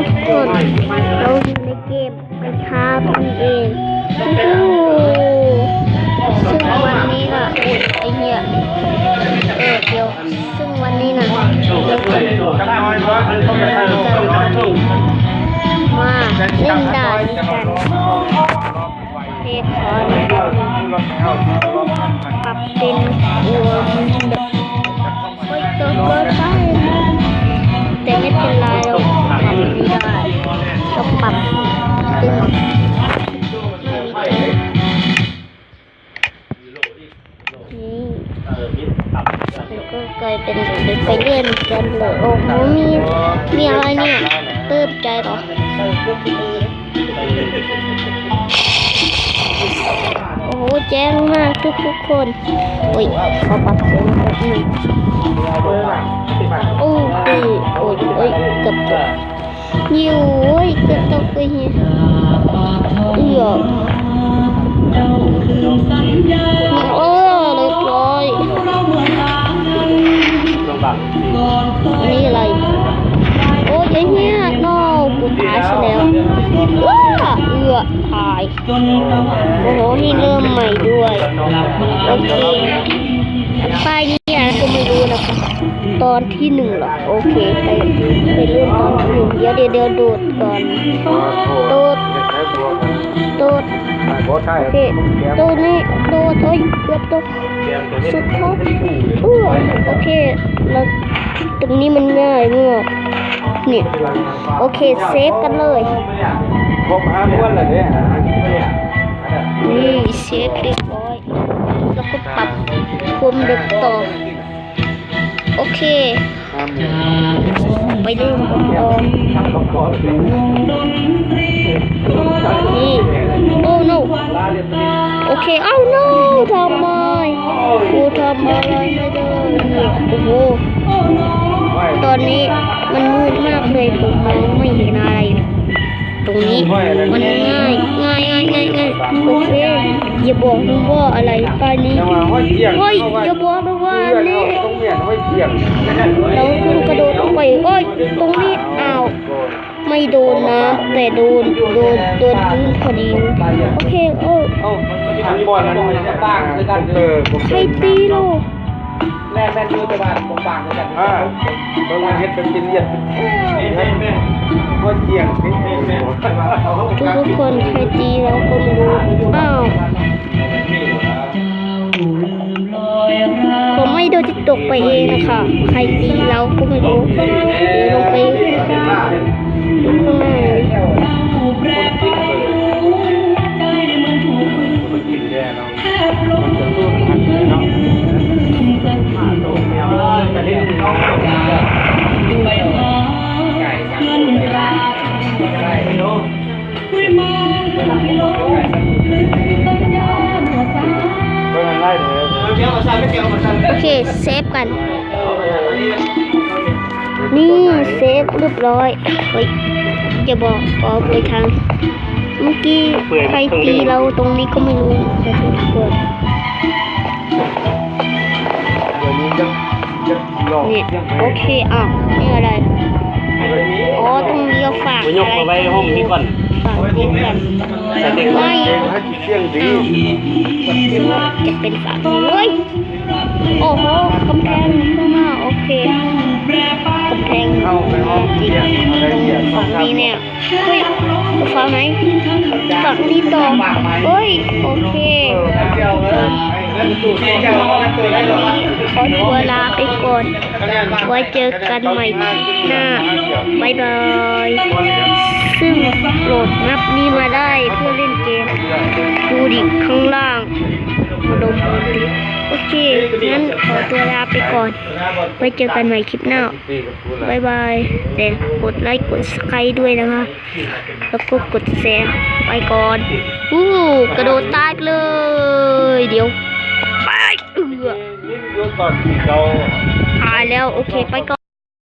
ทุกคนเราอยู่ในเกมกระชาพันเองซึ่งวันนี้น่ะไอเหี้ยเดี๋ยวซึ่งวันนี้น่ะเราจะมาเล่นด่านกันเด็กขอปรับเป็นหัวแบบไม่ตัวก็ได้แต่ไม่เป็นไรเราปรับไม่ได้ต้องปรับตึงแล้วก็กลายเป็นไปเล่นกันเลยโอ้โหมีอะไรเนี่ยเติบใจหรอโอ้โหแจ้งมากทุกคนโอ้ยขอปรับเสียงแป๊บนึงโอ้ยโอ้ยเกือบตกยิวโอ้ยเกือบตกไปเฮียโอ้เรียบร้อยนี่อะไรโอ้ยเฮียน้องกูตายซะแล้วว้าตายโอ้โหนี่เริ่มใหม่ด้วยโอเคป้ายนี้อะไรก็ไม่รู้นะครับตอนที่1หรอโอเคไปเริ่มตอนที่1เดี๋ยวโดดก่อนโดดโอเคโดดนี่โดดโอ้ยเกือบตกสุดท้ายโอเคแล้วตรงนี้มันง่ายมากนี่โอเคเซฟกันเลยนี่เซฟเรียบร้อยแล้วก็ปรับความเร็วต่อโอเคไปเริ่มกันต่อนี่โอ้ no โอเคเอ้า no ทำไมกูทำอะไรไม่ได้โอ้โหตอนนี้มันมืดมากเลยผมมองไม่เห็นอะไรตรงนี้มันง่ายโอเคอย่าบอกนะว่าอะไรตอนนี้เฮ้ยอย่าบอกนะว่านี่เราขึ้นกระโดดลงไปเฮ้ยตรงนี้อ้าวไม่โดนนะแต่โดนพื้นพอดีโอเคใครตีเราแล่นอยู่แต่ว่าผมบางเลยกันบางเฮ็ดเป็นเลียดก็เกี่ยงทุกคนใครตีเราก็ไม่รู้อ้าวผมไม่โดนจะตกไปเองนะคะใครตีเราก็ไม่รู้ลงไปข้างหน้าโอเคเซฟกันนี่เซฟเรียบร้อยเฮ้ยจะบอกไปทางเมื่อกี้ใครตีเราตรงนี้ก็ไม่รู้แต่ทุกคนเนี่ยโอเคนี่อะไรอ๋อตรงนี้ฝากยกมาไว้ห้องนี้ก่อนฝากเด็กกันไม่จะเป็นฝากเฮ้ยโอ้โหกำแพงข้างหน้าโอเคกำแพงจริงฝั่งนี้เนี่ยเฮ้ยฝั่งไหนฝั่งนี้ต่อเฮ้ยโอเคขอตัวลาไปก่อนไว้เจอกันใหม่หน้าบ๊ายบายซึ่งโหลดแมปนี้มาได้เพื่อเล่นเกมดูดิข้างล่างมาดูดิโอเคงั้นขอตัวลาไปก่อนไว้เจอกันใหม่คลิปหน้าบ๊ายบายแต่กดไลค์กดซับสไครต์ด้วยนะคะแล้วก็กดแชร์ไปก่อนกระโดดตายเลยเดี๋ยวไปตายแล้วโอเคไปก่อน